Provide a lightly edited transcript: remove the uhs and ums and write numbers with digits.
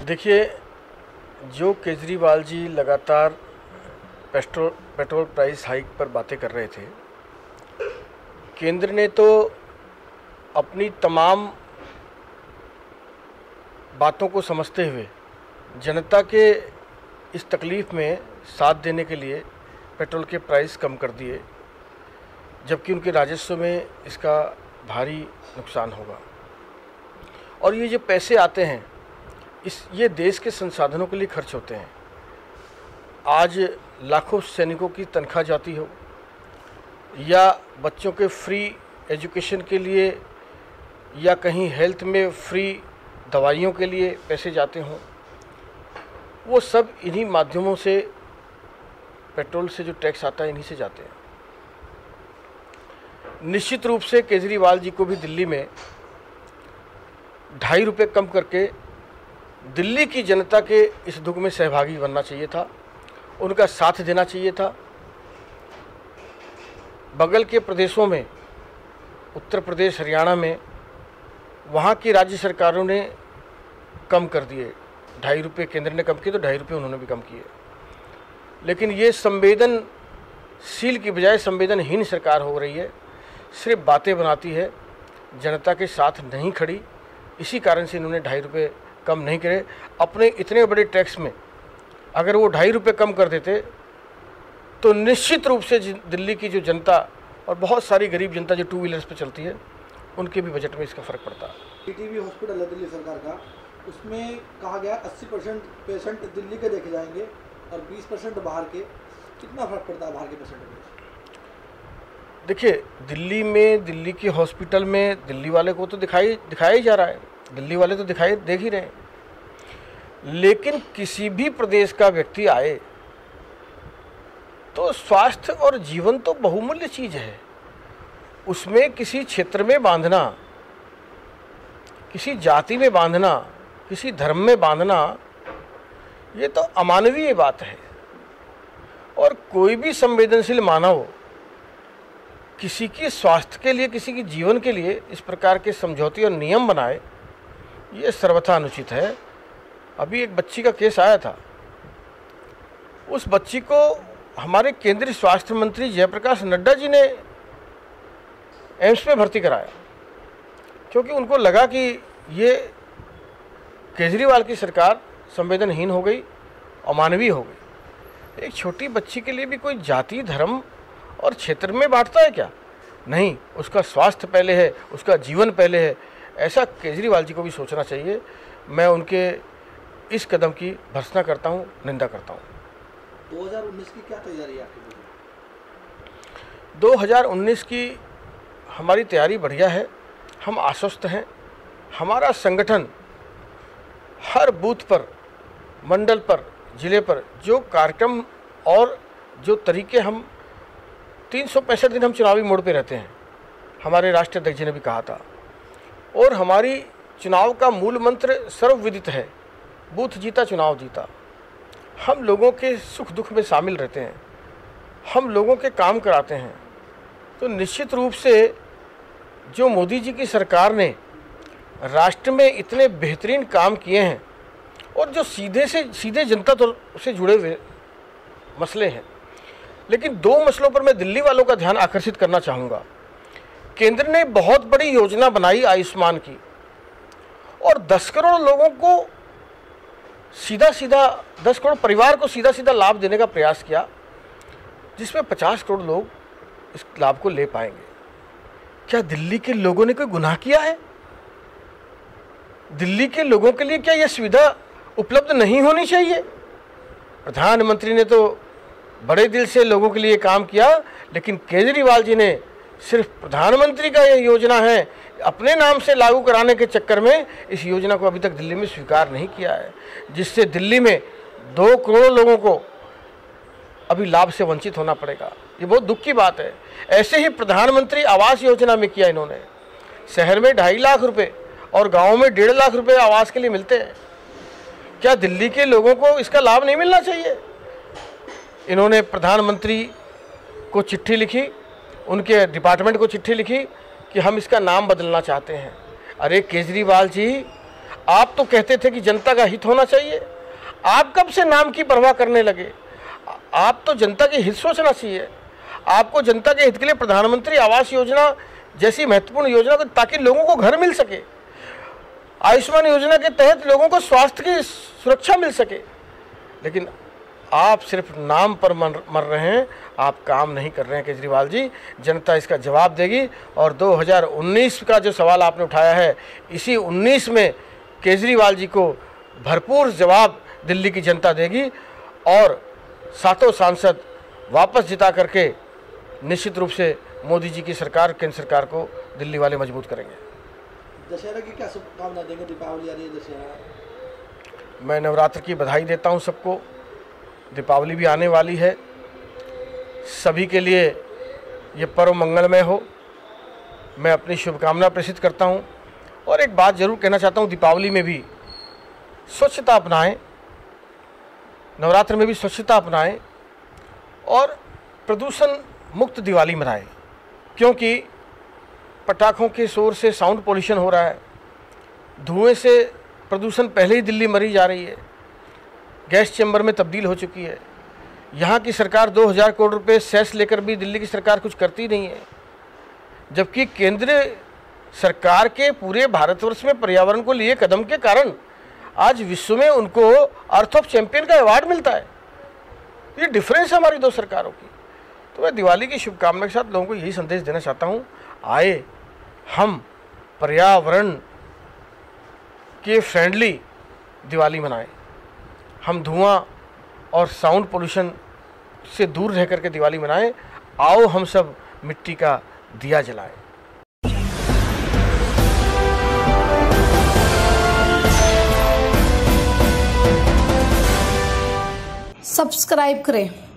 देखिए, जो केजरीवाल जी लगातार पेट्रोल प्राइस हाइक पर बातें कर रहे थे, केंद्र ने तो अपनी तमाम बातों को समझते हुए जनता के इस तकलीफ़ में साथ देने के लिए पेट्रोल के प्राइस कम कर दिए, जबकि उनके राजस्व में इसका भारी नुकसान होगा। और ये जो पैसे आते हैं ये देश के संसाधनों के लिए खर्च होते हैं। आज लाखों सैनिकों की तनख्वाह जाती हो या बच्चों के फ्री एजुकेशन के लिए या कहीं हेल्थ में फ्री दवाइयों के लिए पैसे जाते हों, वो सब इन्हीं माध्यमों से, पेट्रोल से जो टैक्स आता है इन्हीं से जाते हैं। निश्चित रूप से केजरीवाल जी को भी दिल्ली में 2.5 रुपये कम करके दिल्ली की जनता के इस दुख में सहभागी बनना चाहिए था, उनका साथ देना चाहिए था। बगल के प्रदेशों में, उत्तर प्रदेश, हरियाणा में, वहाँ की राज्य सरकारों ने कम कर दिए। 2.5 रुपये केंद्र ने कम किए तो 2.5 रुपये उन्होंने भी कम किए। लेकिन ये संवेदनशील की बजाय संवेदनहीन सरकार हो रही है, सिर्फ बातें बनाती है, जनता के साथ नहीं खड़ी। इसी कारण से इन्होंने 2.5 रुपये कम नहीं करे। अपने इतने बड़े टैक्स में अगर वो 2.5 रुपये कम कर देते तो निश्चित रूप से दिल्ली की जो जनता और बहुत सारी गरीब जनता जो 2 व्हीलर्स पे चलती है, उनके भी बजट में इसका फ़र्क पड़ता। टीटीवी हॉस्पिटल है दिल्ली सरकार का, उसमें कहा गया 80% पेशेंट दिल्ली के देखे जाएंगे और 20% बाहर के। कितना फ़र्क पड़ता है बाहर के पेशेंट में? देखिए, दिल्ली में, दिल्ली के हॉस्पिटल में दिल्ली वाले को तो दिखाया ही जा रहा है, दिल्ली वाले तो देख ही रहे हैं। लेकिन किसी भी प्रदेश का व्यक्ति आए तो स्वास्थ्य और जीवन तो बहुमूल्य चीज़ है। उसमें किसी क्षेत्र में बांधना, किसी जाति में बांधना, किसी धर्म में बांधना, ये तो अमानवीय बात है। और कोई भी संवेदनशील मानव किसी की स्वास्थ्य के लिए, किसी की जीवन के लिए इस प्रकार के समझौते और नियम बनाए, ये सर्वथा अनुचित है। अभी एक बच्ची का केस आया था, उस बच्ची को हमारे केंद्रीय स्वास्थ्य मंत्री जयप्रकाश नड्डा जी ने एम्स में भर्ती कराया, क्योंकि उनको लगा कि ये केजरीवाल की सरकार संवेदनहीन हो गई, अमानवीय हो गई। एक छोटी बच्ची के लिए भी कोई जाति, धर्म और क्षेत्र में बांटता है क्या? नहीं, उसका स्वास्थ्य पहले है, उसका जीवन पहले है। ऐसा केजरीवाल जी को भी सोचना चाहिए। मैं उनके इस कदम की भर्त्सना करता हूँ, निंदा करता हूँ। 2019 की क्या तैयारी है आपकी? 2019 की हमारी तैयारी बढ़िया है, हम आश्वस्त हैं। हमारा संगठन हर बूथ पर, मंडल पर, जिले पर जो कार्यक्रम और जो तरीके, हम 365 दिन हम चुनावी मोड़ पे रहते हैं, हमारे राष्ट्रीय अध्यक्ष जी ने भी कहा था। और हमारी चुनाव का मूल मंत्र सर्वविदित है, बूथ जीता चुनाव जीता। हम लोगों के सुख दुख में शामिल रहते हैं, हम लोगों के काम कराते हैं। तो निश्चित रूप से जो मोदी जी की सरकार ने राष्ट्र में इतने बेहतरीन काम किए हैं और जो सीधे जनता से जुड़े हुए मसले हैं, लेकिन 2 मसलों पर मैं दिल्ली वालों का ध्यान आकर्षित करना चाहूँगा। केंद्र ने बहुत बड़ी योजना बनाई आयुष्मान की, और 10 करोड़ लोगों को सीधा 10 करोड़ परिवार को सीधा लाभ देने का प्रयास किया, जिसमें 50 करोड़ लोग इस लाभ को ले पाएंगे। क्या दिल्ली के लोगों ने कोई गुनाह किया है? दिल्ली के लोगों के लिए क्या यह सुविधा उपलब्ध नहीं होनी चाहिए? प्रधानमंत्री ने तो बड़े दिल से लोगों के लिए काम किया, लेकिन केजरीवाल जी ने सिर्फ प्रधानमंत्री का यह योजना है अपने नाम से लागू कराने के चक्कर में इस योजना को अभी तक दिल्ली में स्वीकार नहीं किया है, जिससे दिल्ली में 2 करोड़ लोगों को अभी लाभ से वंचित होना पड़ेगा। ये बहुत दुख की बात है। ऐसे ही प्रधानमंत्री आवास योजना में किया इन्होंने, शहर में 2.5 लाख रुपए और गाँव में 1.5 लाख रुपए आवास के लिए मिलते हैं। क्या दिल्ली के लोगों को इसका लाभ नहीं मिलना चाहिए? इन्होंने प्रधानमंत्री को चिट्ठी लिखी, उनके डिपार्टमेंट को चिट्ठी लिखी कि हम इसका नाम बदलना चाहते हैं। अरे केजरीवाल जी, आप तो कहते थे कि जनता का हित होना चाहिए, आप कब से नाम की परवाह करने लगे? आप तो जनता के हित सोचना चाहिए। आपको जनता के हित के लिए प्रधानमंत्री आवास योजना जैसी महत्वपूर्ण योजना, ताकि लोगों को घर मिल सके, आयुष्मान योजना के तहत लोगों को स्वास्थ्य की सुरक्षा मिल सके, लेकिन आप सिर्फ नाम पर मर रहे हैं, आप काम नहीं कर रहे हैं केजरीवाल जी। जनता इसका जवाब देगी। और 2019 का जो सवाल आपने उठाया है, इसी 19 में केजरीवाल जी को भरपूर जवाब दिल्ली की जनता देगी और सातों सांसद वापस जिता करके निश्चित रूप से मोदी जी की सरकार, केंद्र सरकार को दिल्ली वाले मजबूत करेंगे। दशहरा की क्या शुभकामना देंगे? दीपावली आ रही है, दशहरा। मैं नवरात्र की बधाई देता हूं सबको। दीपावली भी आने वाली है, सभी के लिए ये पर्व मंगलमय हो, मैं अपनी शुभकामना प्रेषित करता हूं। और एक बात ज़रूर कहना चाहता हूं, दीपावली में भी स्वच्छता अपनाएं, नवरात्र में भी स्वच्छता अपनाएं और प्रदूषण मुक्त दिवाली मनाएं, क्योंकि पटाखों के शोर से साउंड पोल्यूशन हो रहा है, धुएं से प्रदूषण पहले ही दिल्ली मरी जा रही है, गैस चैम्बर में तब्दील हो चुकी है। यहाँ की सरकार 2000 करोड़ रुपए सेस लेकर भी दिल्ली की सरकार कुछ करती नहीं है, जबकि केंद्र सरकार के पूरे भारतवर्ष में पर्यावरण को लिए कदम के कारण आज विश्व में उनको अर्थ ऑफ चैंपियन का अवार्ड मिलता है। ये डिफरेंस है हमारी दो सरकारों की। तो मैं दिवाली की शुभकामना के साथ लोगों को यही संदेश देना चाहता हूँ, आए हम पर्यावरण के फ्रेंडली दिवाली मनाएं, हम धुआं और साउंड पोल्यूशन से दूर रह करके दिवाली मनाएं। आओ हम सब मिट्टी का दिया जलाएं। सब्सक्राइब करें।